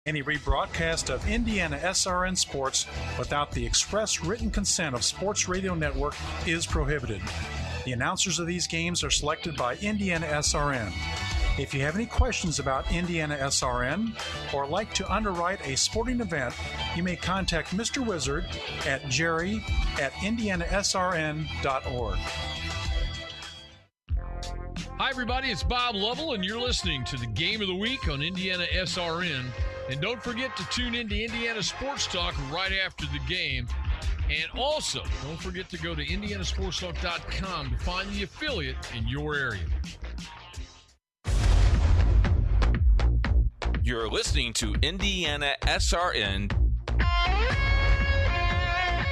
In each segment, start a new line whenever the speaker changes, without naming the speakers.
Any rebroadcast of Indiana SRN sports without the express written consent of Sports Radio Network is prohibited. The announcers of these games are selected by Indiana SRN. If you have any questions about Indiana SRN or like to underwrite a sporting event, you may contact Mr. Wizard at jerry@indianasrn.org.
Hi, everybody. It's Bob Lovell, and you're listening to the Game of the Week on Indiana SRN. And don't forget to tune in to Indiana Sports Talk right after the game. And also, don't forget to go to indianasportstalk.com to find the affiliate in your area.
You're listening to Indiana SRN.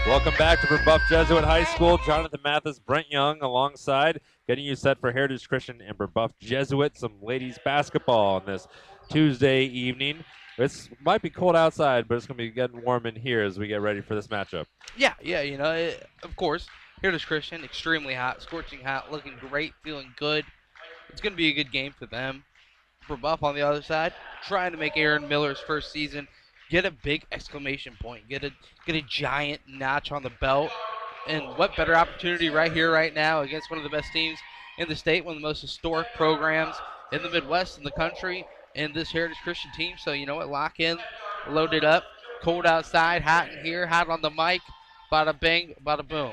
Welcome back to Brebeuf Jesuit High School. Jonathan Mathis, Brent Young alongside, getting you set for Heritage Christian and Brebeuf Jesuit. Some ladies basketball on this Tuesday evening. It might be cold outside, but it's going to be getting warm in here as we get ready for this matchup.
Yeah, you know, of course, Heritage Christian, extremely hot, scorching hot, looking great, feeling good. It's going to be a good game for them. Brebeuf on the other side, trying to make Aaron Miller's first season get a big exclamation point, get a giant notch on the belt. And what better opportunity right here, right now, against one of the best teams in the state, one of the most historic programs in the Midwest, in the country, and this Heritage Christian team. So, you know what, lock in, load it up. Cold outside, hot in here, hot on the mic. Bada bing, bada boom.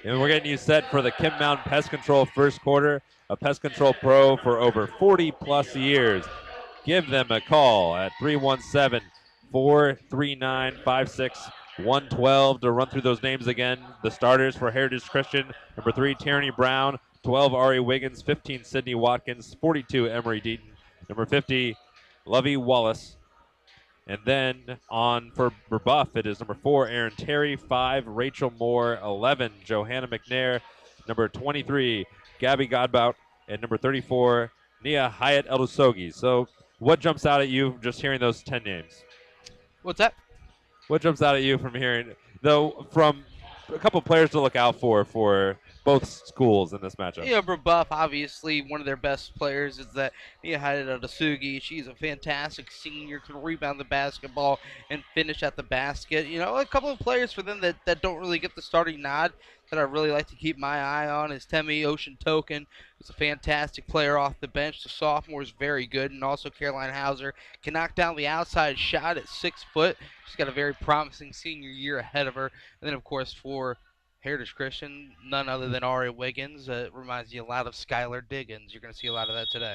And we're getting you set for the Kim Mountain Pest Control first quarter, a pest control pro for over 40-plus years. Give them a call at 317-439-5612 to run through those names again. The starters for Heritage Christian, number 3, Tierney Brown, 12, Ari Wiggins, 15, Sydney Watkins, 42, Emery Deaton, number 50, Lovey Wallace. And then on for Brebeuf, it is number 4, Aaron Terry, 5, Rachel Moore, 11, Johanna McNair, number 23, Gabby Godbout, and number 34, Nia Hyatt Eldusogi. So what jumps out at you just hearing those 10 names?
What's that?
What jumps out at you from hearing, though, from a couple players to look out for both schools in this matchup?
You know, Brebeuf, obviously, one of their best players is that Nia Hyatt Eldusogi. She's a fantastic senior, can rebound the basketball and finish at the basket. You know, a couple of players for them that don't really get the starting nod that I really like to keep my eye on is Temi Ocean Token, who's a fantastic player off the bench. The sophomore is very good, and also Caroline Hauser can knock down the outside shot at 6 foot. She's got a very promising senior year ahead of her. And then, of course, for Heritage Christian, none other than Ari Wiggins. It reminds you a lot of Skylar Diggins. You're going to see a lot of that today.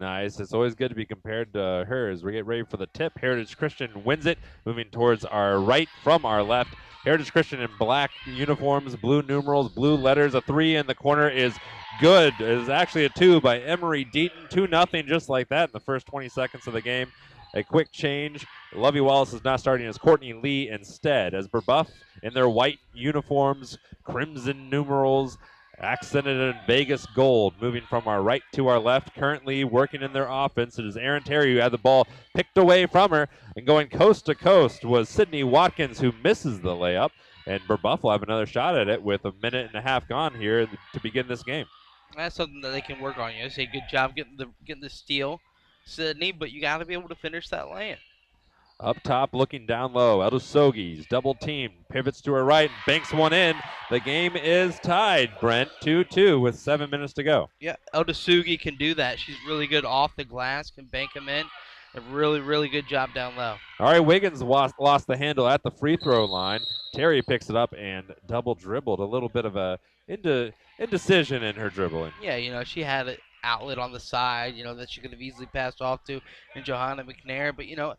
Nice. It's always good to be compared to her as we get ready for the tip. Heritage Christian wins it, moving towards our right from our left. Heritage Christian in black uniforms, blue numerals, blue letters. A 3 in the corner is good. It is actually a 2 by Emery Deaton. 2-0 just like that in the first 20 seconds of the game. A quick change. Lovey Wallace is not starting as Courtney Lee instead, as Brebeuf in their white uniforms, crimson numerals, accented in Vegas gold, moving from our right to our left. Currently working in their offense, it is Aaron Terry who had the ball picked away from her, and going coast to coast was Sydney Watkins, who misses the layup, and Brebeuf will have another shot at it with a minute and a half gone here to begin this game.
That's something that they can work on. You know, say good job getting the steal, Sydney, but you got to be able to finish that lane.
Up top, looking down low, Eldusogi's double team, pivots to her right, and banks one in. The game is tied, Brent, 2-2 with 7 minutes to go.
Yeah, Eldusogi can do that. She's really good off the glass, can bank them in. A really, really good job down low.
All right, Wiggins lost the handle at the free throw line. Terry picks it up and double dribbled. A little bit of a indecision in her dribbling.
Yeah, you know, she had an outlet on the side, you know, that she could have easily passed off to, and Johanna McNair. But, you know,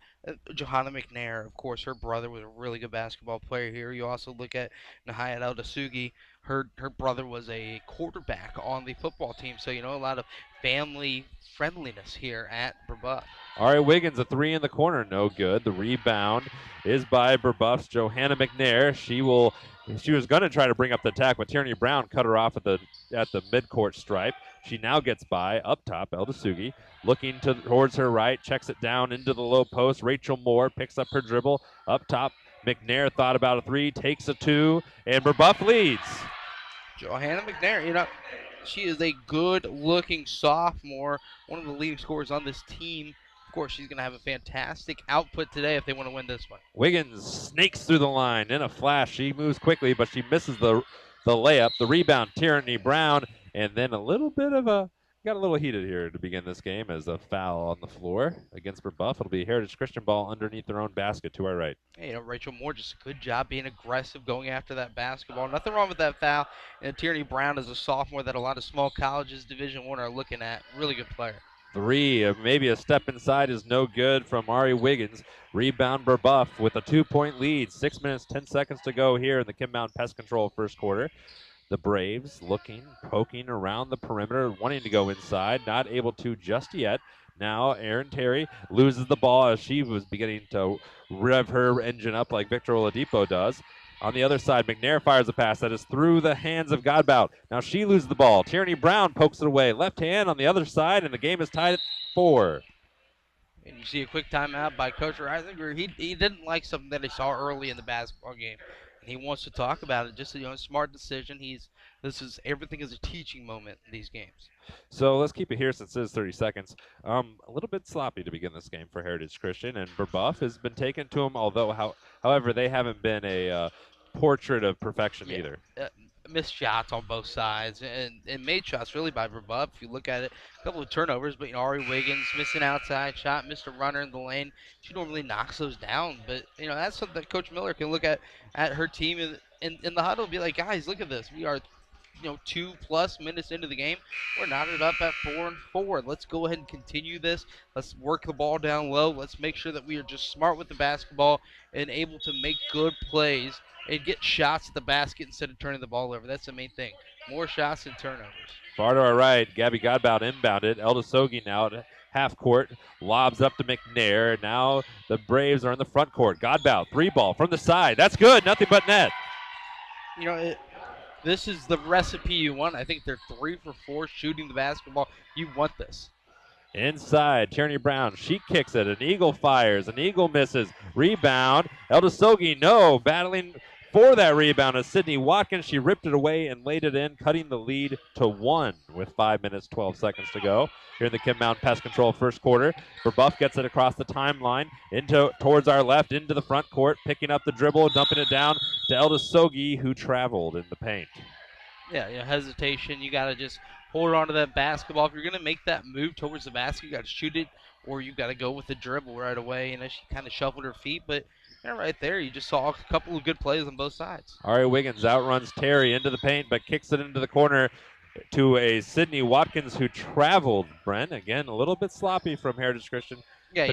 Johanna McNair, of course, her brother was a really good basketball player here. You also look at Nahaya Eldusogi. Her brother was a quarterback on the football team. So, you know, a lot of family friendliness here at Brebeuf.
All right, Wiggins, a 3 in the corner, no good. The rebound is by Brebeuf's Johanna McNair. She was going to try to bring up the attack, but Tierney Brown cut her off at the midcourt stripe. She now gets by up top, Eldusogi, looking towards her right, checks it down into the low post. Rachel Moore picks up her dribble up top. McNair thought about a 3, takes a 2, and Brebeuf leads.
Johanna McNair, you know, she is a good-looking sophomore, one of the leading scorers on this team. Of course, she's going to have a fantastic output today if they want to win this one.
Wiggins snakes through the line in a flash. She moves quickly, but she misses the layup. The rebound, Tierney Brown, and then got a little heated here to begin this game as a foul on the floor against Brebeuf. It'll be Heritage Christian ball underneath their own basket to our right.
Hey, Rachel Moore, just a good job being aggressive, going after that basketball. Nothing wrong with that foul. And Tierney Brown is a sophomore that a lot of small colleges, Division I, are looking at. Really good player.
Three, maybe a step inside is no good from Ari Wiggins. Rebound Brebeuf with a 2-point lead. 6 minutes, 10 seconds to go here in the Kim Mountain Pest Control first quarter. The Braves poking around the perimeter, wanting to go inside, not able to just yet. Now Erin Terry loses the ball as she was beginning to rev her engine up like Victor Oladipo does. On the other side, McNair fires a pass that is through the hands of Godbout. Now she loses the ball. Tierney Brown pokes it away. Left hand on the other side, and the game is tied at 4.
And you see a quick timeout by Coach Reisinger. He didn't like something that he saw early in the basketball game. He wants to talk about it. Just a smart decision. Everything is a teaching moment in these games.
So let's keep it here since it is 30 seconds. A little bit sloppy to begin this game for Heritage Christian, and Brebeuf has been taken to them. However, they haven't been a portrait of perfection either.
Missed shots on both sides and made shots really by Brebeuf. If you look at it, a couple of turnovers, but Ari Wiggins missed an outside shot, missed a runner in the lane. She normally knocks those down, but that's something that Coach Miller can look at her team in the huddle and be like, guys, look at this. We are 2+ minutes into the game. We're knotted up at 4-4. Let's go ahead and continue this. Let's work the ball down low. Let's make sure that we are just smart with the basketball and able to make good plays and get shots at the basket instead of turning the ball over. That's the main thing. More shots and turnovers.
Far to our right, Gabby Godbout inbounded. Elda Sogi now at half court, lobs up to McNair. Now the Braves are in the front court. Godbout, 3-ball from the side. That's good. Nothing but net.
This is the recipe you want. I think they're 3 for 4 shooting the basketball. You want this.
Inside, Tierney Brown, she kicks it. An Eagle fires, an Eagle misses. Rebound, Elda Sogi, battling for that rebound is Sydney Watkins. She ripped it away and laid it in, cutting the lead to 1 with 5 minutes, 12 seconds to go. Here in the Kim Mountain Pest Control first quarter. Brebeuf gets it across the timeline towards our left into the front court, picking up the dribble, dumping it down to Elda Sogi, who traveled in the paint.
Yeah, hesitation. You got to just hold on to that basketball. If you're going to make that move towards the basket, you got to shoot it, or you got to go with the dribble right away. She kind of shuffled her feet, but right there, you just saw a couple of good plays on both sides.
Ari Wiggins outruns Terry into the paint, but kicks it into the corner to a Sydney Watkins who traveled. Brent, again, a little bit sloppy from Heritage Christian.
Yeah,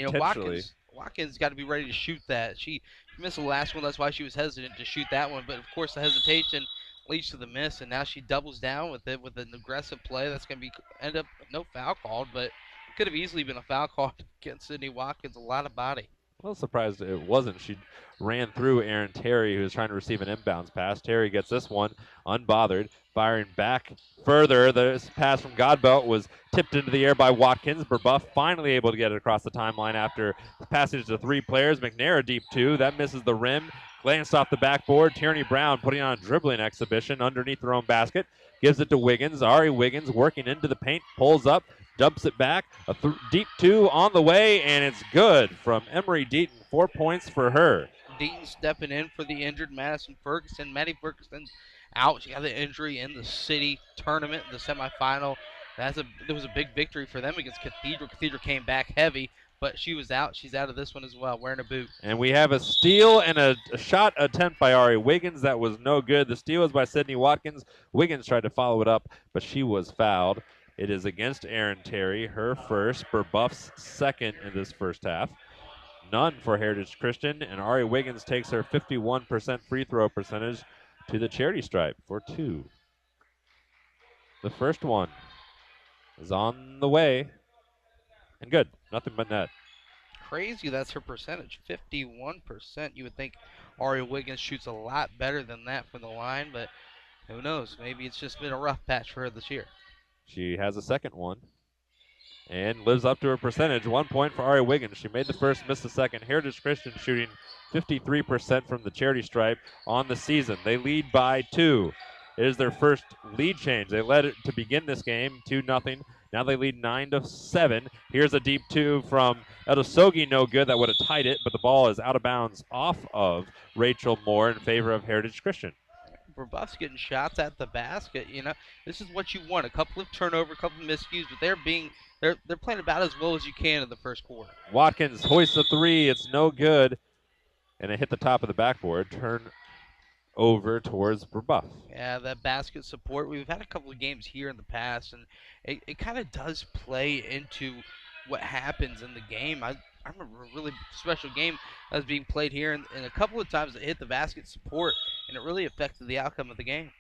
Watkins got to be ready to shoot that. She missed the last one. That's why she was hesitant to shoot that one. But, of course, the hesitation leads to the miss, and now she doubles down with it with an aggressive play. That's going to end up no foul called, but it could have easily been a foul called against Sydney Watkins. A lot of body.
A little surprised it wasn't. She ran through Erin Terry, who was trying to receive an inbounds pass. Terry gets this one unbothered, firing back further. This pass from Godbout was tipped into the air by Watkins. Brebeuf finally able to get it across the timeline after passage to 3 players. McNair a deep 2. That misses the rim. Glanced off the backboard. Tierney Brown putting on a dribbling exhibition underneath their own basket. Gives it to Wiggins. Ari Wiggins working into the paint. Pulls up. Dumps it back. A deep 2 on the way, and it's good from Emery Deaton. 4 points for her.
Deaton stepping in for the injured Madison Ferguson. Maddie Ferguson out. She got the injury in the city tournament in the semifinal. There was a big victory for them against Cathedral. Cathedral came back heavy, but she was out. She's out of this one as well, wearing a boot.
And we have a steal and a shot attempt by Ari Wiggins. That was no good. The steal was by Sydney Watkins. Wiggins tried to follow it up, but she was fouled. It is against Erin Terry, her first, Brebeuf's second in this first half. None for Heritage Christian, and Ari Wiggins takes her 51% free throw percentage to the charity stripe for 2. The first one is on the way, and good. Nothing but net.
Crazy, that's her percentage, 51%. You would think Ari Wiggins shoots a lot better than that from the line, but who knows? Maybe it's just been a rough patch for her this year.
She has a second one and lives up to her percentage. 1 point for Ari Wiggins. She made the first, missed the second. Heritage Christian shooting 53% from the charity stripe on the season. They lead by 2. It is their first lead change. They led it to begin this game 2-0. Now they lead 9-7. Here's a deep 2 from Edosogi, no good. That would have tied it, but the ball is out of bounds off of Rachel Moore in favor of Heritage Christian.
Brebeuf's getting shots at the basket. This is what you want. A couple of turnover, a couple of miscues, but they're playing about as well as you can in the first quarter.
Watkins hoists a 3. It's no good. And it hit the top of the backboard. Turn over towards Brebeuf.
Yeah, that basket support. We've had a couple of games here in the past, and it kind of does play into what happens in the game. I remember a really special game that was being played here, and a couple of times it hit the basket support, and it really affected the outcome of the game.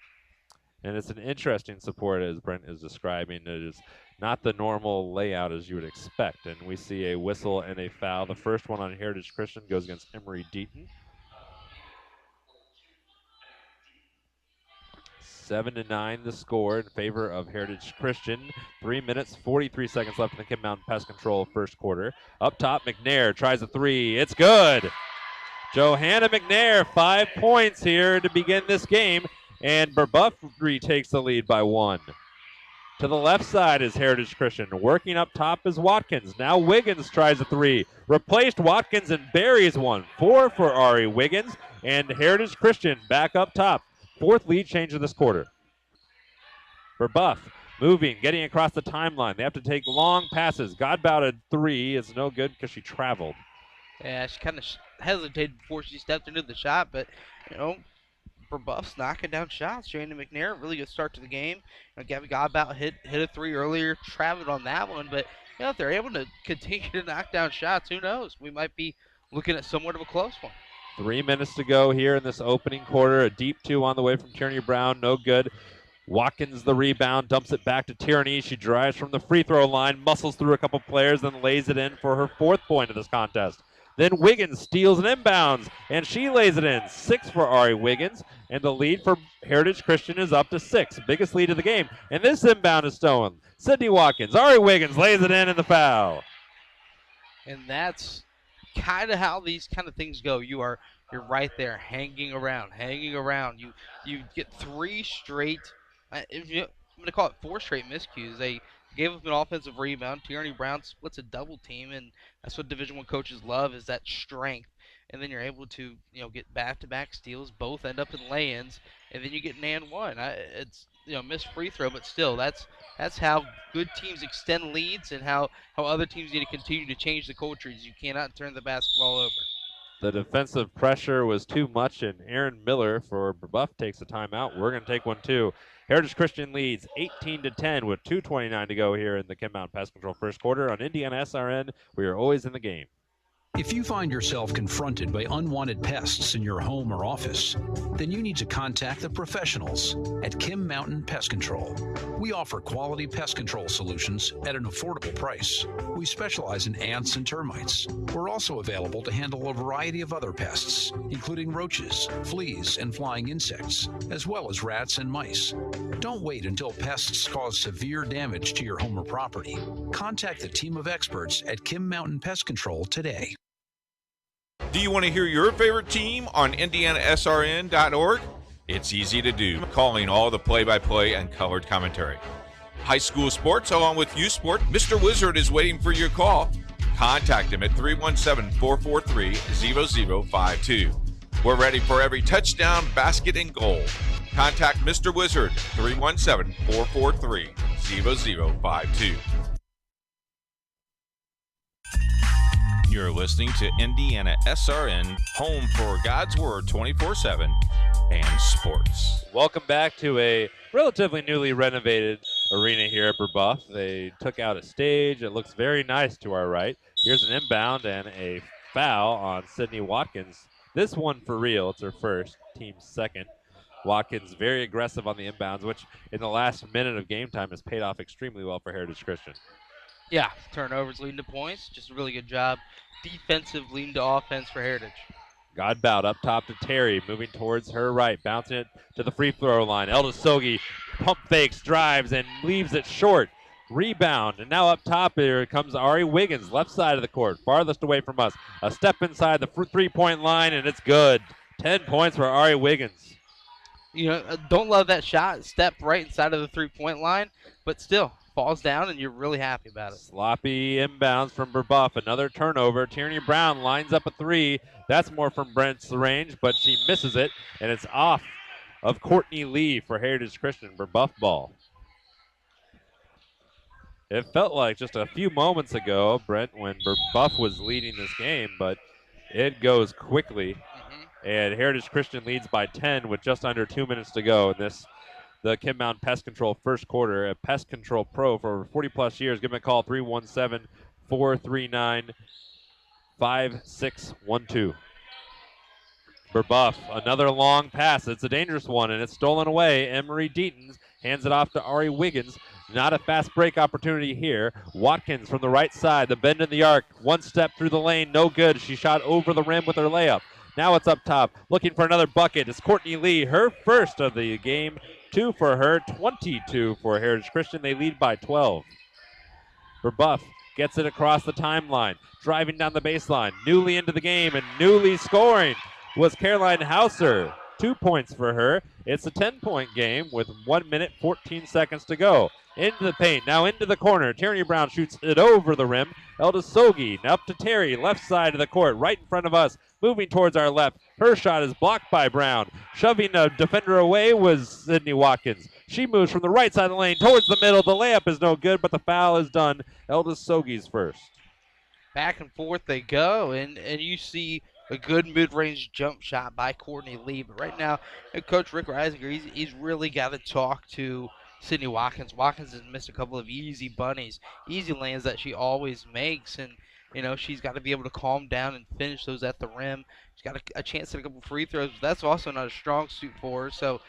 And it's an interesting support, as Brent is describing. It is not the normal layout as you would expect. And we see a whistle and a foul. The first one on Heritage Christian goes against Emory Deaton. 7-9 the score in favor of Heritage Christian. 3 minutes, 43 seconds left in the Kim Mountain Pest Control first quarter. Up top, McNair tries a 3. It's good. Johanna McNair, 5 points here to begin this game. And Brebeuf retakes the lead by 1. To the left side is Heritage Christian. Working up top is Watkins. Now Wiggins tries a 3. Replaced Watkins and buries one. 4 for Ari Wiggins. And Heritage Christian back up top. 4th lead change of this quarter. Brebeuf moving, getting across the timeline. They have to take long passes. Godbout a 3 is no good because she traveled.
Yeah, she kind of hesitated before she stepped into the shot, but, Brebeuf's knocking down shots. Joanna McNair, really good start to the game. Gabby Godbout hit a 3 earlier, traveled on that one, but if they're able to continue to knock down shots, who knows? We might be looking at somewhat of a close one.
3 minutes to go here in this opening quarter. A deep 2 on the way from Tierney Brown, no good. Watkins the rebound, dumps it back to Tierney. She drives from the free throw line, muscles through a couple players, then lays it in for her 4th point of this contest. Then Wiggins steals an inbounds, and she lays it in. 6 for Ari Wiggins, and the lead for Heritage Christian is up to 6. Biggest lead of the game, and this inbound is stolen. Sydney Watkins, Ari Wiggins lays it in the foul.
And that's kind of how these kind of things go. You're right there, hanging around. You get 3 straight. I'm going to call it 4 straight miscues. They gave up an offensive rebound. Tierney Brown splits a double team, and that's what Division I coaches love, is that strength. And then you're able to get back-to-back steals. Both end up in lay-ins, and then you get an and one. It's missed free throw, but still, that's how good teams extend leads, and how other teams need to continue to change the culture. You cannot turn the basketball over.
The defensive pressure was too much, and Aaron Miller for Brebeuf takes a timeout. We're going to take one too. Heritage Christian leads 18-10 with 2:29 to go here in the Kim Mountain Pest Control first quarter. On Indiana SRN, we are always in the game.
If you find yourself confronted by unwanted pests in your home or office, then you need to contact the professionals at Kim Mountain Pest Control. We offer quality pest control solutions at an affordable price. We specialize in ants and termites. We're also available to handle a variety of other pests, including roaches, fleas, and flying insects, as well as rats and mice. Don't wait until pests cause severe damage to your home or property. Contact the team of experts at Kim Mountain Pest Control today.
Do you want to hear your favorite team on IndianaSRN.org? It's easy to do, calling all the play-by-play and colored commentary. High school sports along with youth sport, Mr. Wizard is waiting for your call. Contact him at 317-443-0052. We're ready for every touchdown, basket, and goal. Contact Mr. Wizard, 317-443-0052. You're listening to Indiana SRN, home for God's Word 24/7 and sports.
Welcome back to a relatively newly renovated arena here at Brebeuf. They took out a stage. It looks very nice to our right. Here's an inbound and a foul on Sydney Watkins. This one for real. It's her first, team's second. Watkins very aggressive on the inbounds, which in the last minute of game time has paid off extremely well for Heritage Christian.
Yeah, turnovers leading to points. Just a really good job. Defensive leading to offense for Heritage.
Godbout up top to Terry, moving towards her right, bouncing it to the free throw line. Eldesogi pump fakes, drives, and leaves it short. Rebound, and now up top here comes Ari Wiggins, left side of the court, farthest away from us. A step inside the three-point line, and it's good. 10 points for Ari Wiggins.
Don't love that shot. Step right inside of the three-point line, but still, falls down, and you're really happy about it.
Sloppy inbounds from Brebeuf. Another turnover. Tierney Brown lines up a three. That's more from Brent's range, but she misses it, and it's off of Courtney Lee for Heritage Christian. Brebeuf ball. It felt like just a few moments ago, Brent, when Brebeuf was leading this game, but it goes quickly. And Heritage Christian leads by 10 with just under 2 minutes to go in this, the Kim Mountain Pest Control first quarter. A pest control pro for over 40-plus years. Give them a call, 317-439-5612. Brebeuf, another long pass. It's a dangerous one, and it's stolen away. Emery Deaton hands it off to Ari Wiggins. Not a fast break opportunity here. Watkins from the right side, the bend in the arc. One step through the lane, no good. She shot over the rim with her layup. Now it's up top, looking for another bucket. It's Courtney Lee, her first of the game. 2 for her, 22 for Heritage Christian. They lead by 12. Brebeuf gets it across the timeline, driving down the baseline. Newly into the game and newly scoring was Caroline Hauser. 2 points for her. It's a 10-point game with 1 minute, 14 seconds to go. Into the paint, now into the corner. Tierney Brown shoots it over the rim. Elda Sogi up to Terry, left side of the court, right in front of us, moving towards our left. Her shot is blocked by Brown. Shoving a defender away was Sydney Watkins. She moves from the right side of the lane towards the middle. The layup is no good, but the foul is done. Elda Sogi's first.
Back and forth they go, and you see a good mid-range jump shot by Courtney Lee. But right now, Coach Rick Reisinger, he's really got to talk to Sydney Watkins. Watkins has missed a couple of easy bunnies, easy lanes that she always makes, and she's got to be able to calm down and finish those at the rim. She's got a chance at a couple free throws, but that's also not a strong suit for her. So,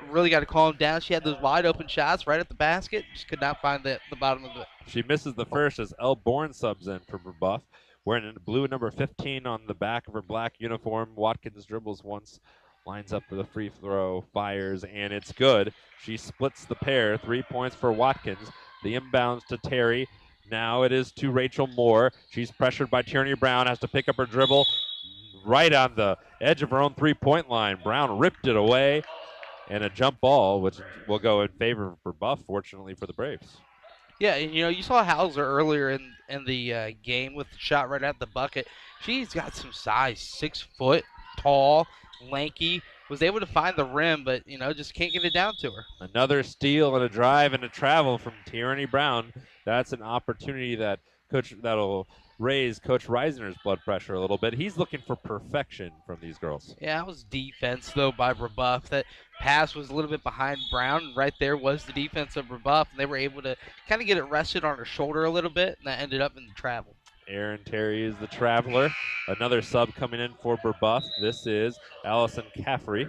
really got to calm down. She had those wide open shots right at the basket, just could not find the bottom of it.
She misses the first as Elle Bourne subs in for Brebeuf. Wearing a blue number 15 on the back of her black uniform. Watkins dribbles once, lines up for the free throw, fires, and it's good. She splits the pair. 3 points for Watkins. The inbounds to Terry. Now it is to Rachel Moore. She's pressured by Tierney Brown, has to pick up her dribble right on the edge of her own three-point line. Brown ripped it away, and a jump ball, which will go in favor of Brebeuf, fortunately for the Braves.
Yeah, and you saw Hauser earlier in the game with the shot right at the bucket. She's got some size, 6 foot, tall, lanky, was able to find the rim, but, just can't get it down to her.
Another steal and a drive and a travel from Tierney Brown. That's an opportunity that'll raise Coach Reisinger's blood pressure a little bit. He's looking for perfection from these girls.
Yeah, that was defense, though, by Brebeuf. That pass was a little bit behind Brown, and right there was the defense of Brebeuf, and they were able to kind of get it rested on her shoulder a little bit, and that ended up in the travel.
Aaron Terry is the traveler. Another sub coming in for Brebeuf. This is Allison Caffrey.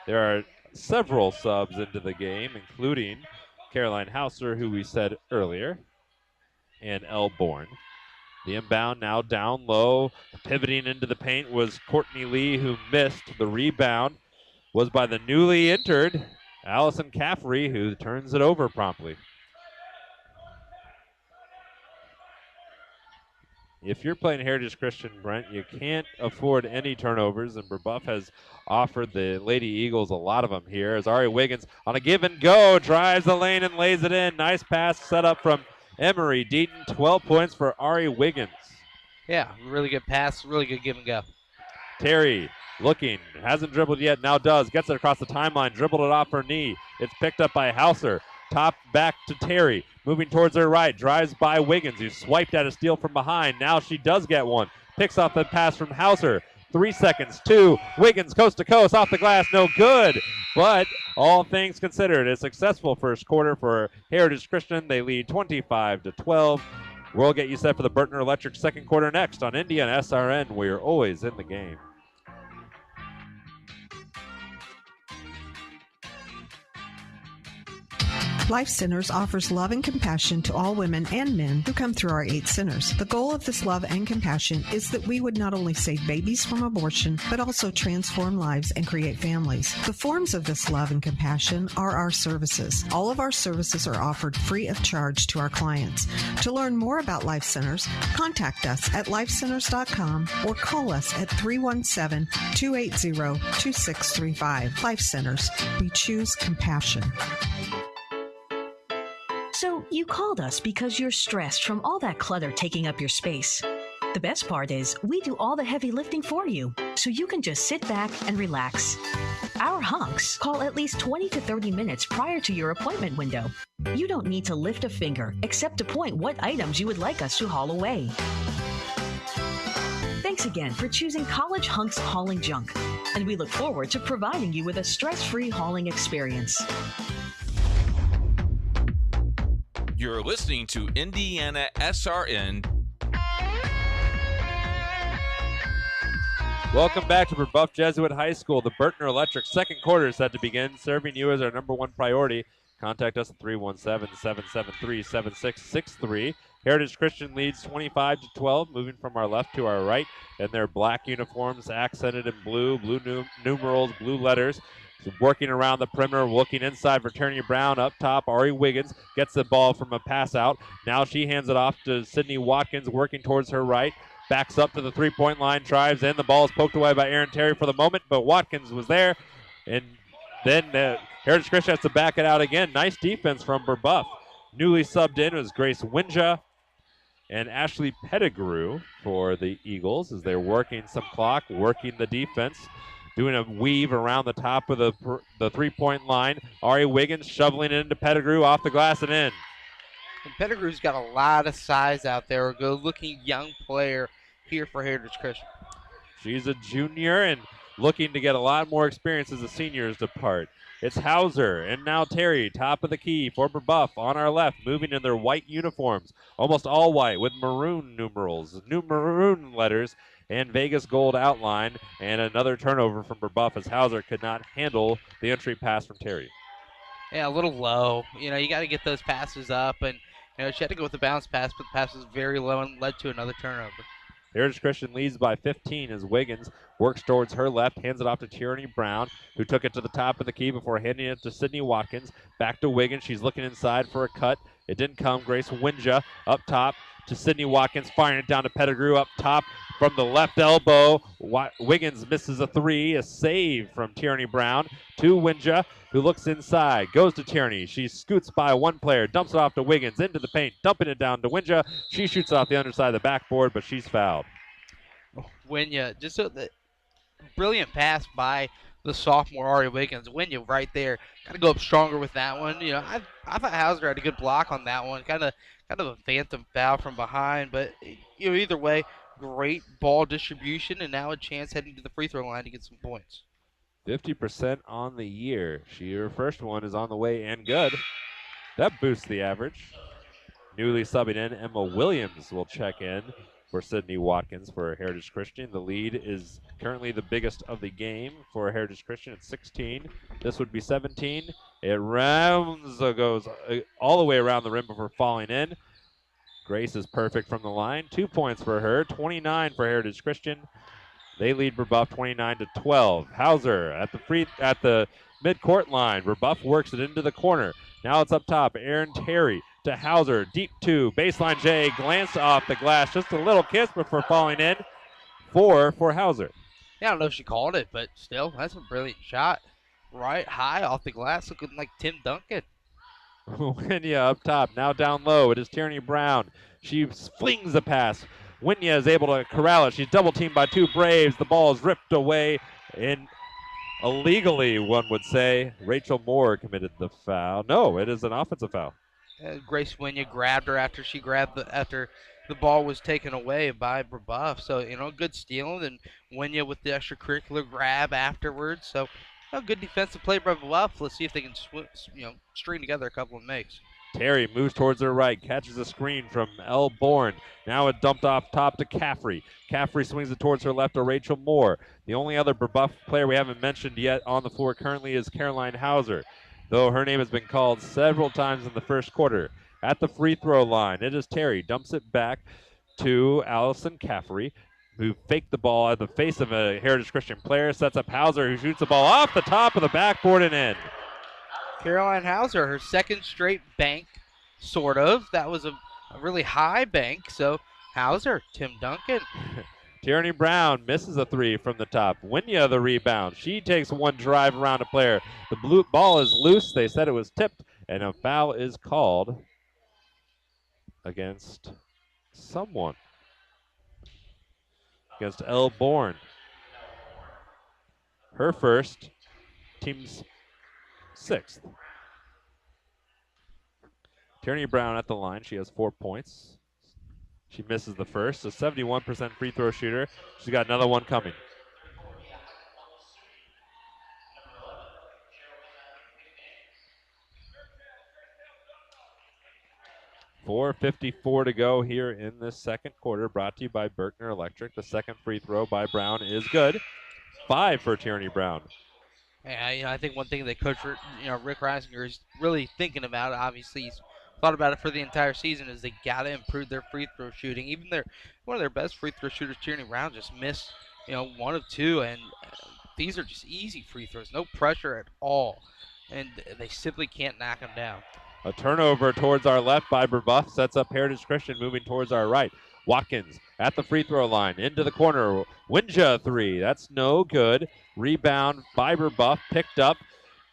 There are several subs into the game, including Caroline Hauser, who we said earlier, and Elle Bourne. The inbound now down low. Pivoting into the paint was Courtney Lee, who missed. The rebound was by the newly entered Allison Caffrey, who turns it over promptly. If you're playing Heritage Christian, Brent, you can't afford any turnovers, and Brebeuf has offered the Lady Eagles a lot of them here. As Ari Wiggins on a give and go, drives the lane and lays it in. Nice pass set up from Emery Deaton. 12 points for Ari Wiggins.
Yeah, really good pass, really good give and go.
Terry looking, hasn't dribbled yet, now does. Gets it across the timeline, dribbled it off her knee. It's picked up by Hauser. Top back to Terry, moving towards her right, drives by Wiggins, who swiped at a steal from behind. Now she does get one. Picks off the pass from Hauser. 3 seconds, 2. Wiggins coast to coast, off the glass, no good. But all things considered, a successful first quarter for Heritage Christian. They lead 25-12. We'll get you set for the Burton Electric second quarter next on Indiana SRN. We're always in the game.
Life Centers offers love and compassion to all women and men who come through our 8 centers. The goal of this love and compassion is that we would not only save babies from abortion, but also transform lives and create families. The forms of this love and compassion are our services. All of our services are offered free of charge to our clients. To learn more about Life Centers, contact us at lifecenters.com or call us at 317-280-2635. Life Centers. We choose compassion.
So you called us because you're stressed from all that clutter taking up your space. The best part is we do all the heavy lifting for you, so you can just sit back and relax. Our hunks call at least 20 to 30 minutes prior to your appointment window. You don't need to lift a finger except to point what items you would like us to haul away. Thanks again for choosing College Hunks Hauling Junk, and we look forward to providing you with a stress-free hauling experience.
You're listening to Indiana SRN.
Welcome back to Brebeuf Jesuit High School. The Burtner Electric second quarter is set to begin. Serving you as our number one priority. Contact us at 317-773-7663. Heritage Christian leads 25-12, moving from our left to our right. In their black uniforms, accented in blue numerals, blue letters. Working around the perimeter, looking inside for Tierney Brown. Up top, Ari Wiggins gets the ball from a pass out. Now she hands it off to Sydney Watkins, working towards her right. Backs up to the three-point line, drives in. The ball is poked away by Aaron Terry for the moment, but Watkins was there. And then Heritage Christian has to back it out again. Nice defense from Brebeuf. Newly subbed in was Grace Winja and Ashley Pettigrew for the Eagles as they're working some clock, working the defense. Doing a weave around the top of the three-point line. Ari Wiggins shoveling it into Pettigrew off the glass and in.
And Pettigrew's got a lot of size out there. A good-looking young player here for Heritage Christian.
She's a junior and looking to get a lot more experience as the seniors depart. It's Hauser and now Terry, top of the key for Brebeuf on our left, moving in their white uniforms, almost all white with maroon numerals, maroon letters, and Vegas gold outline, and another turnover from Brebeuf as Hauser could not handle the entry pass from Terry.
Yeah, a little low. You know, you got to get those passes up, and you know she had to go with the bounce pass, but the pass was very low and led to another turnover.
Heritage Christian leads by 15 as Wiggins works towards her left, hands it off to Tierney Brown, who took it to the top of the key before handing it to Sydney Watkins. Back to Wiggins. She's looking inside for a cut. It didn't come. Grace Winja up top to Sydney Watkins, firing it down to Pettigrew up top from the left elbow. Wiggins misses a three. A save from Tierney Brown to Winja, who looks inside, goes to Tierney. She scoots by one player, dumps it off to Wiggins into the paint, dumping it down to Winja. She shoots off the underside of the backboard, but she's fouled.
Winya, just so the brilliant pass by the sophomore Ari Wiggins. Winya right there. Got to go up stronger with that one. You know, I thought Hauser had a good block on that one. Kind of a phantom foul from behind, but you know, either way, great ball distribution, and now a chance heading to the free throw line to get some points.
50% on the year. Her first one is on the way and good. That boosts the average. Newly subbing in, Emma Williams will check in for Sydney Watkins for Heritage Christian. The lead is currently the biggest of the game for Heritage Christian at 16. This would be 17. It goes all the way around the rim before falling in. Grace is perfect from the line. 2 points for her, 29 for Heritage Christian. They lead Brebeuf 29-12. Hauser at the midcourt line. Brebeuf works it into the corner. Now it's up top. Aaron Terry to Hauser. Deep two. Baseline J. Glance off the glass. Just a little kiss before falling in. 4 for Hauser.
Yeah, I don't know if she called it, but still, that's a brilliant shot. Right high off the glass, looking like Tim Duncan.
Winya up top. Now down low. It is Tierney Brown. She flings the pass. Winya is able to corral it. She's double teamed by 2 Braves. The ball is ripped away and illegally, one would say. Rachel Moore committed the foul. No, it is an offensive foul.
Grace Winya grabbed her after the ball was taken away by Brebeuf. So, you know, good steal, and Winya with the extracurricular grab afterwards. So, you know, good defensive play by Brebeuf. Let's see if they can string together a couple of makes.
Terry moves towards her right, catches a screen from Elle Bourne. Now it dumped off top to Caffrey. Caffrey swings it towards her left to Rachel Moore. The only other Brebeuf player we haven't mentioned yet on the floor currently is Caroline Hauser, though her name has been called several times in the first quarter. At the free throw line, it is Terry. Dumps it back to Allison Caffrey, who faked the ball at the face of a Heritage Christian player. Sets up Hauser, who shoots the ball off the top of the backboard and in.
Caroline Hauser, her second straight bank, sort of. That was a really high bank. So Hauser, Tim Duncan.
Tierney Brown misses a 3 from the top. Winya the rebound. She takes one drive around a player. The blue ball is loose. They said it was tipped, and a foul is called against someone. Against Elle Bourne. Her first, team's 6th. Tierney Brown at the line. She has 4 points. She misses the first. A 71% free throw shooter. She's got another one coming. 4:54 to go here in the second quarter. Brought to you by Berkner Electric. The second free throw by Brown is good. 5 for Tierney Brown.
Yeah, I think one thing that Coach Rick Reisinger is really thinking about, obviously he's thought about it for the entire season, is they got to improve their free throw shooting. Even one of their best free throw shooters, Tierney Brown, just missed 1 of 2, and these are just easy free throws, no pressure at all, and they simply can't knock them down.
A turnover towards our left by Brebeuf sets up Heritage Christian moving towards our right. Watkins at the free throw line, into the corner. Winja 3, that's no good. Rebound by Brebeuf, picked up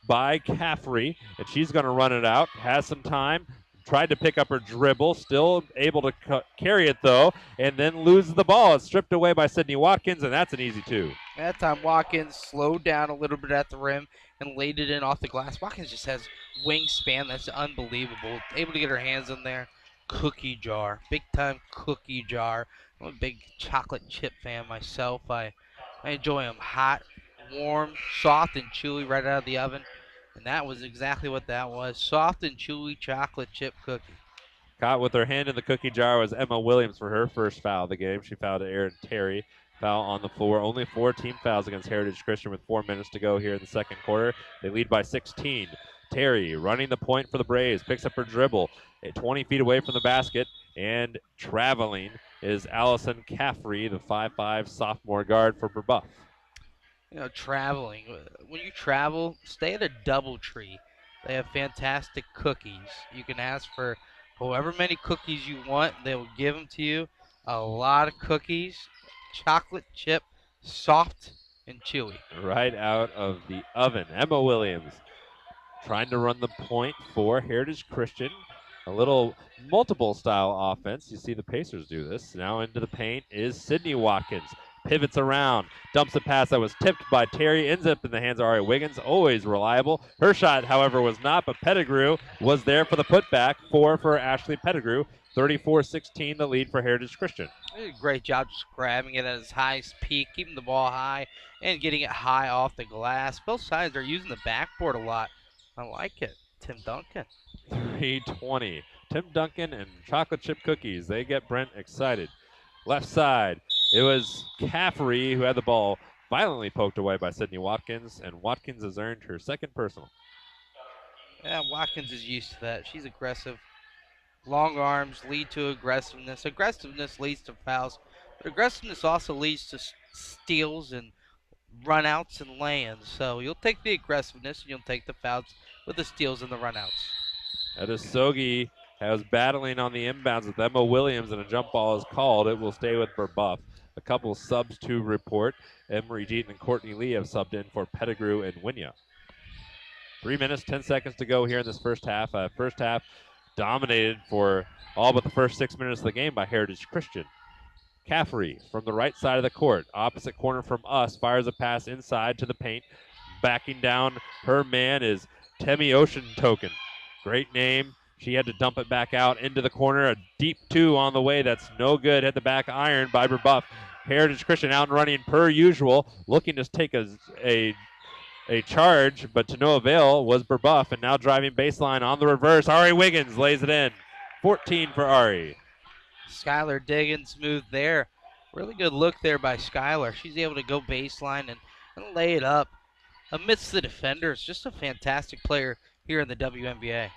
by Caffrey, and she's going to run it out. Has some time, tried to pick up her dribble, still able to carry it though, and then loses the ball. It's stripped away by Sydney Watkins, and that's an easy 2.
That time Watkins slowed down a little bit at the rim and laid it in off the glass. Watkins just has wingspan that's unbelievable. Able to get her hands in there. Cookie jar, big time cookie jar. I'm a big chocolate chip fan myself. I enjoy them hot, warm, soft, and chewy right out of the oven. And that was exactly what that was. Soft and chewy chocolate chip cookie.
Caught with her hand in the cookie jar was Emma Williams for her first foul of the game. She fouled Erin Terry. Foul on the floor. Only 4 team fouls against Heritage Christian with 4 minutes to go here in the second quarter. They lead by 16. Terry running the point for the Braves. Picks up her dribble 20 feet away from the basket. And traveling is Allison Caffrey, the 5'5 sophomore guard for Brebeuf.
Traveling. When you travel, stay at a DoubleTree. They have fantastic cookies. You can ask for however many cookies you want. They will give them to you. A lot of cookies. Chocolate chip, soft and chewy.
Right out of the oven. Emma Williams trying to run the point for Heritage Christian. A little multiple style offense. You see the Pacers do this. Now into the paint is Sydney Watkins. Pivots around, dumps a pass that was tipped by Terry, ends up in the hands of Ari Wiggins, always reliable. Her shot, however, was not, but Pettigrew was there for the putback. 4 for Ashley Pettigrew. 34-16 the lead for Heritage Christian.
They did a great job just grabbing it at its highest peak, keeping the ball high, and getting it high off the glass. Both sides are using the backboard a lot. I like it. Tim Duncan.
3:20. Tim Duncan and chocolate chip cookies. They get Brent excited. Left side, it was Caffrey who had the ball violently poked away by Sydney Watkins, and Watkins has earned her second personal.
Yeah, Watkins is used to that. She's aggressive. Long arms lead to aggressiveness. Aggressiveness leads to fouls, but aggressiveness also leads to steals and runouts and lay-ins. So you'll take the aggressiveness and you'll take the fouls with the steals and the runouts.
Adesogi has battling on the inbounds with Emma Williams, and a jump ball is called. It will stay with Brebeuf. A couple subs to report. Emery Jeaton and Courtney Lee have subbed in for Pettigrew and Winya. 3 minutes, 10 seconds to go here in this first half. First half dominated for all but the first 6 minutes of the game by Heritage Christian. Caffrey from the right side of the court, opposite corner from us, fires a pass inside to the paint. Backing down her man is Temi Ocean Token. Great name. She had to dump it back out into the corner. A deep 2 on the way. That's no good. Hit the back iron by Brebeuf. Heritage Christian out and running per usual. Looking to take a charge, but to no avail was Brebeuf. And now driving baseline on the reverse. Ari Wiggins lays it in. 14 for Ari.
Skylar Diggins moved there. Really good look there by Skylar. She's able to go baseline and lay it up amidst the defenders. Just a fantastic player here in the WNBA.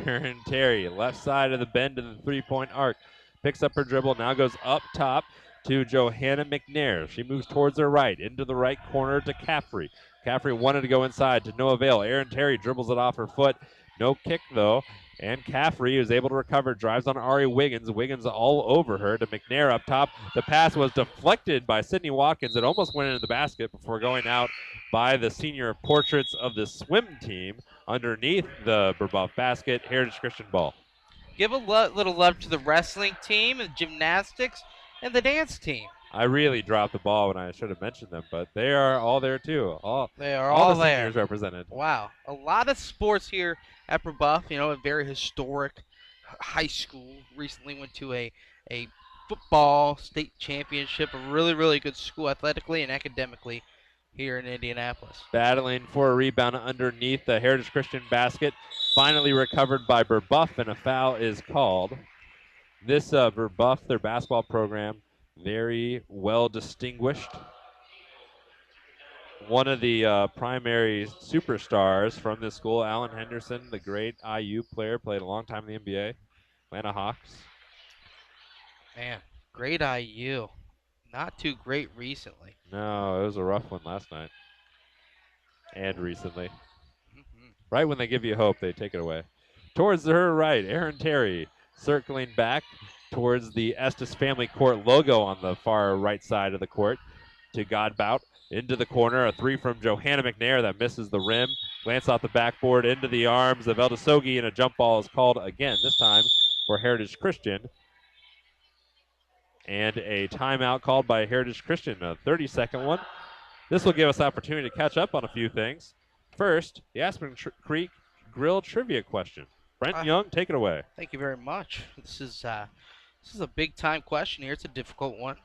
Erin Terry, left side of the bend to the three-point arc. Picks up her dribble, now goes up top to Johanna McNair. She moves towards her right, into the right corner to Caffrey. Caffrey wanted to go inside to no avail. Erin Terry dribbles it off her foot. No kick, though. And Caffrey is able to recover, drives on Ari Wiggins. Wiggins all over her to McNair up top. The pass was deflected by Sydney Watkins. It almost went into the basket before going out by the senior portraits of the swim team underneath the Brebeuf basket. Heritage Christian ball.
Give a little love to the wrestling team, the gymnastics, and the dance team.
I really dropped the ball when I should have mentioned them, but they are all there too.
They are
All the
all there.
seniors represented.
Wow, a lot of sports here at Brebeuf. A very historic high school. Recently went to a football state championship. A really good school athletically and academically here in Indianapolis.
Battling for a rebound underneath the Heritage Christian basket. Finally recovered by Brebeuf, and a foul is called. This Brebeuf, their basketball program, very well distinguished. One of the primary superstars from this school, Alan Henderson, the great IU player, played a long time in the NBA, Atlanta Hawks.
Man, great IU. Not too great recently.
No, it was a rough one last night and recently.
Mm-hmm.
Right when they give you hope, they take it away. Towards her right, Aaron Terry circling back towards the Estes Family Court logo on the far right side of the court to Godbout. Into the corner, a three from Johanna McNair that misses the rim. Glance off the backboard into the arms of Eldesogi, and a jump ball is called again, this time for Heritage Christian. And a timeout called by Heritage Christian, a 30-second one. This will give us opportunity to catch up on a few things. First, the Aspen Creek Grill trivia question. Brent Young, take it away.
Thank you very much. This is a big time question here. It's a difficult one.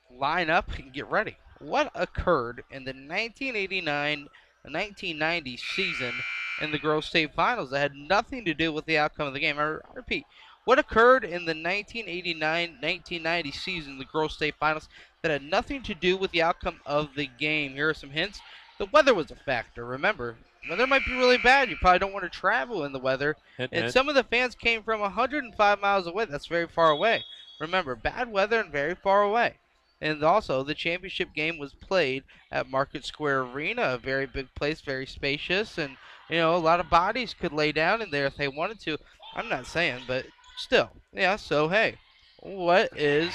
Line up and get ready. What occurred in the 1989-1990 season in the girls' state finals that had nothing to do with the outcome of the game? I repeat, what occurred in the 1989-1990 season in the girls' state finals that had nothing to do with the outcome of the game? Here are some hints. The weather was a factor. Remember, weather might be really bad. You probably don't want to travel in the weather. And some of the fans came from 105 miles away. That's very far away. Remember, bad weather and very far away. And also, the championship game was played at Market Square Arena, a very big place, very spacious, and, a lot of bodies could lay down in there if they wanted to. I'm not saying, but still. Yeah, so, hey, what is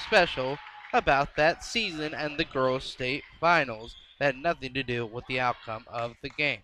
special about that season and the girls' state finals that had nothing to do with the outcome of the game?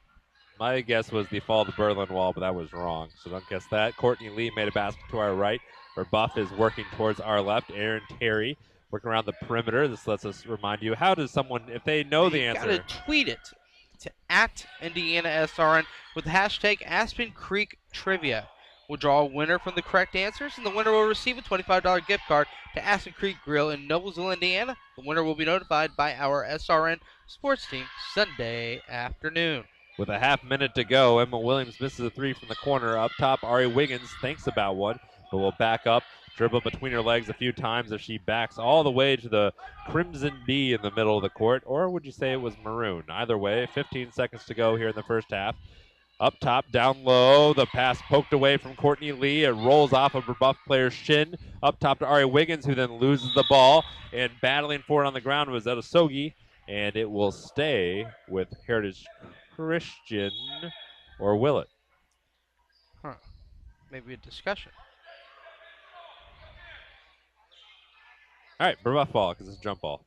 My guess was the fall of the Berlin Wall, but that was wrong, so don't guess that. Courtney Lee made a basket to our right. Brebeuf is working towards our left. Aaron Terry working around the perimeter. This lets us remind you, how does someone, if they know the answer?
You got to tweet it to @IndianaSRN with the hashtag Aspen Creek Trivia. We'll draw a winner from the correct answers, and the winner will receive a $25 gift card to Aspen Creek Grill in Noblesville, Indiana. The winner will be notified by our SRN sports team Sunday afternoon.
With a half minute to go, Emma Williams misses a three from the corner. Up top, Ari Wiggins thinks about one, but will back up, dribble between her legs a few times as she backs all the way to the Crimson B in the middle of the court. Or would you say it was maroon? Either way, 15 seconds to go here in the first half. Up top, down low, the pass poked away from Courtney Lee. It rolls off a Brebeuf player's shin. Up top to Ari Wiggins, who then loses the ball. And battling for it on the ground was Eldesogi. And it will stay with Heritage Christian, or will it?
Maybe a discussion.
All right, Brebeuf ball, because it's a jump ball.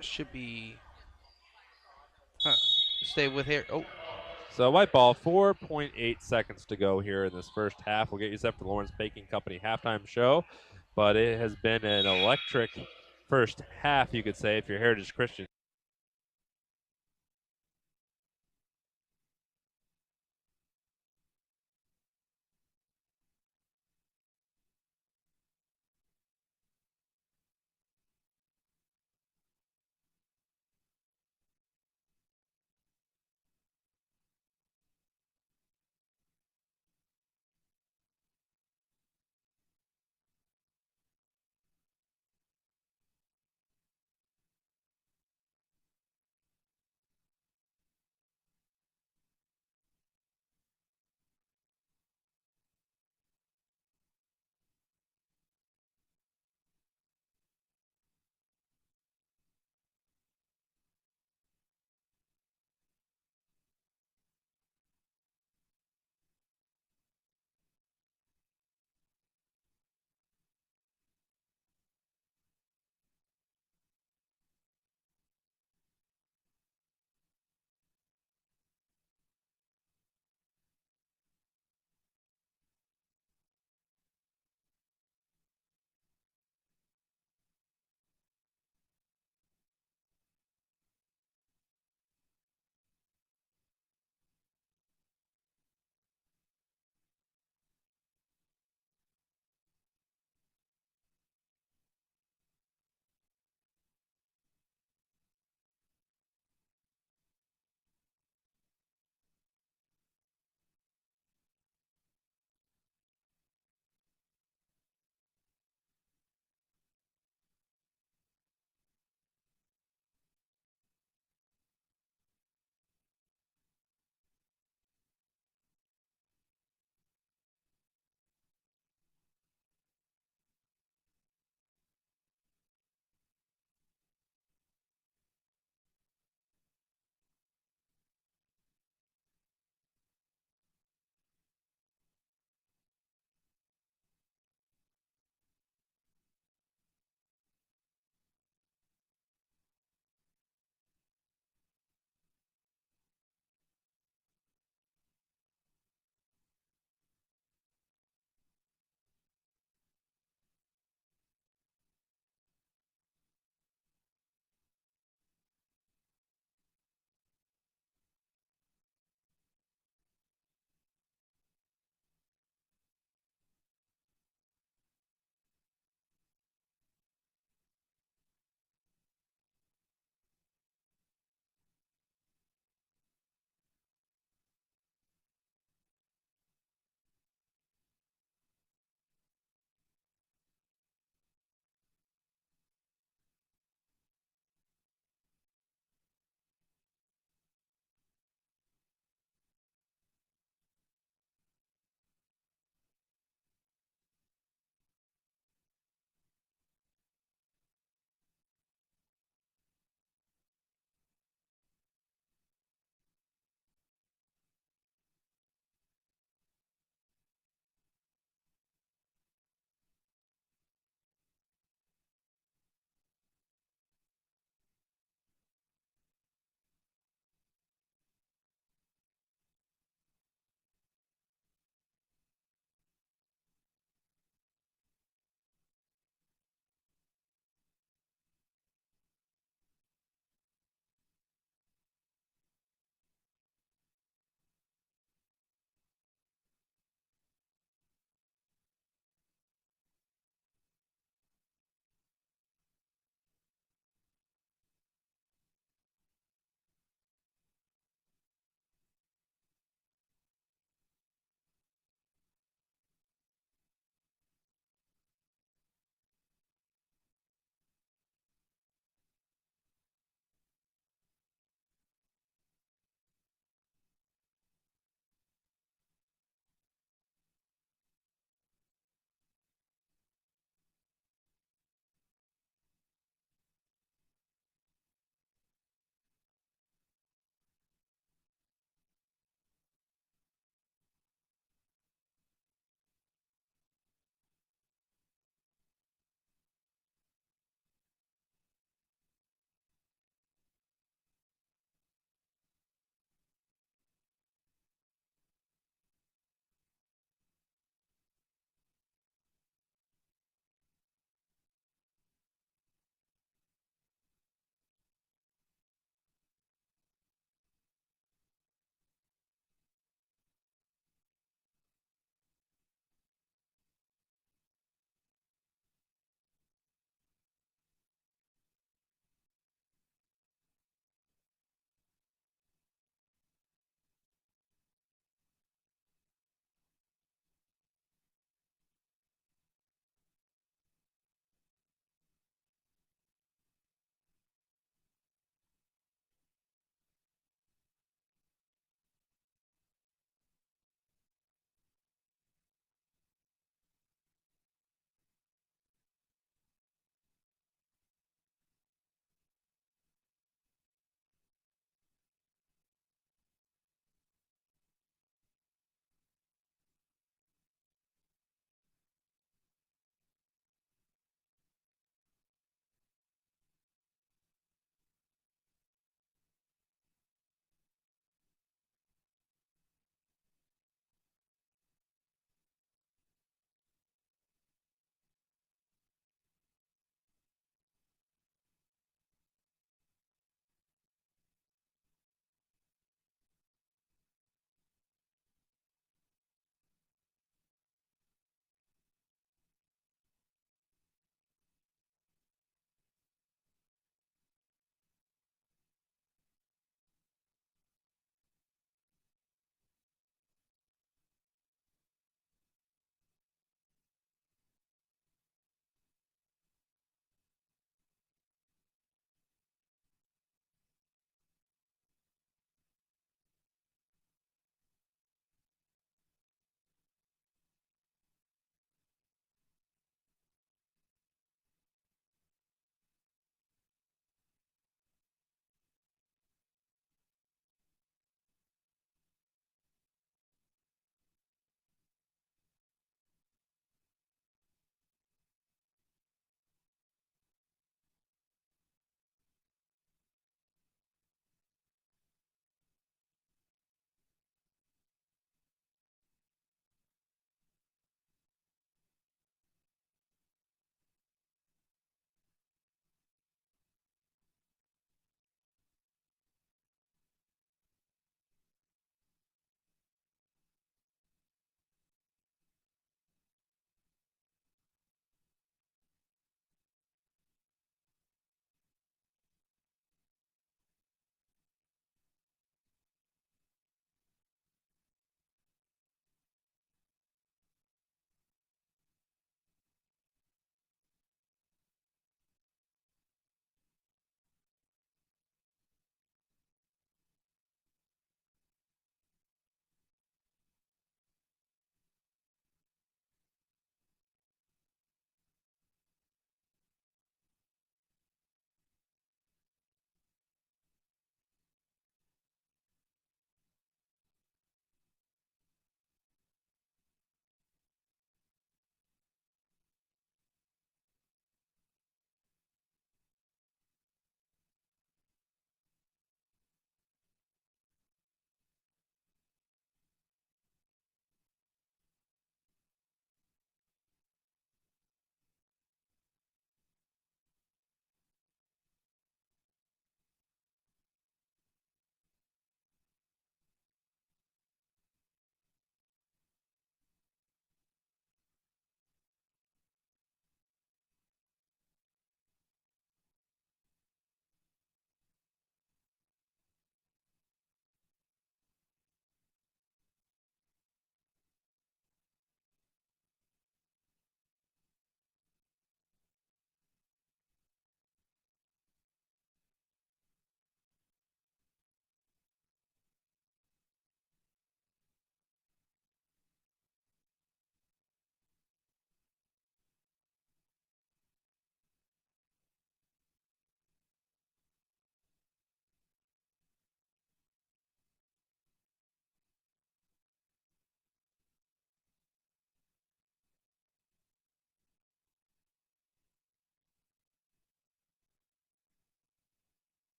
Should be. Stay with here. Oh.
So white ball, 4.8 seconds to go here in this first half. We'll get you set for the Lawrence Baking Company halftime show. But it has been an electric first half, you could say, if you're Heritage Christian.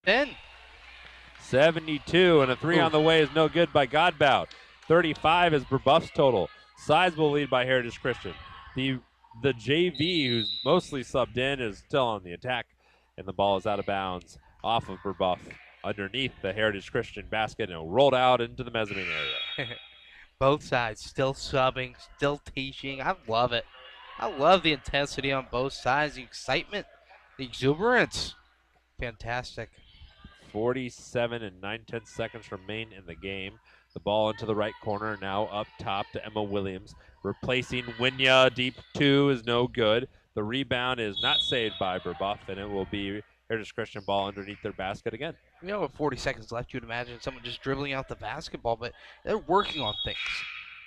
10.
72, and a 3 on the way is no good by Godbout. 35 is Brebeuf's total. Sizable lead by Heritage Christian. The JV, who's mostly subbed in, is still on the attack, and the ball is out of bounds off of Brebeuf underneath the Heritage Christian basket and rolled out into the mezzanine area.
Both sides still subbing, still teaching. I love it. I love the intensity on both sides, the excitement, the exuberance. Fantastic.
47 and 9/10 seconds remain in the game. The ball into the right corner, now up top to Emma Williams, replacing Winya. Deep 2 is no good. The rebound is not saved by Brebeuf, and it will be Heritage Christian ball underneath their basket again.
You know, with 40 seconds left, you'd imagine someone just dribbling out the basketball, but they're working on things.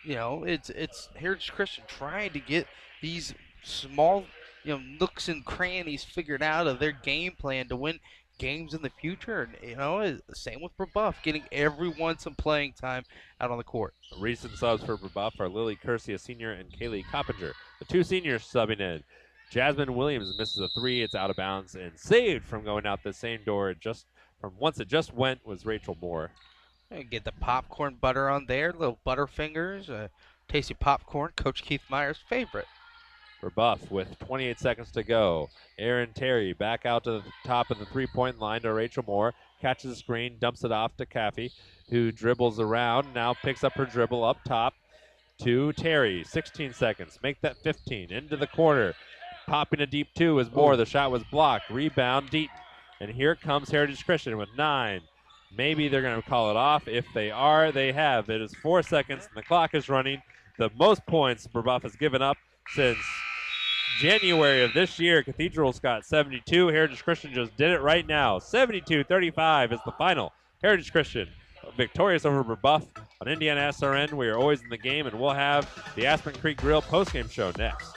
You know, it's Heritage Christian trying to get these small, nooks and crannies figured out of their game plan to win games in the future. And, same with Brebeuf, getting everyone some playing time out on the court.
Recent subs for Brebeuf are Lily Kersey, a senior, and Kaylee Coppinger, the two seniors subbing in. Jasmine Williams misses a 3. It's out of bounds and saved from going out the same door just from once it just went was Rachel Moore.
And get the popcorn butter on there, little Butterfingers, tasty popcorn, Coach Keith Meyer's favorite.
Brebeuf with 28 seconds to go. Aaron Terry back out to the top of the three-point line to Rachel Moore. Catches the screen, dumps it off to Caffey, who dribbles around, now picks up her dribble up top to Terry. 16 seconds. Make that 15. Into the corner. Popping a deep 2 is Moore. The shot was blocked. Rebound, Deaton. And here comes Heritage Christian with 9. Maybe they're going to call it off. If they are, they have. It is 4 seconds, and the clock is running. The most points Brebeuf has given up since January of this year. Cathedral's got 72. Heritage Christian just did it right now. 72-35 is the final. Heritage Christian victorious over Brebeuf on Indiana SRN. We are always in the game, and we'll have the Aspen Creek Grill postgame show next.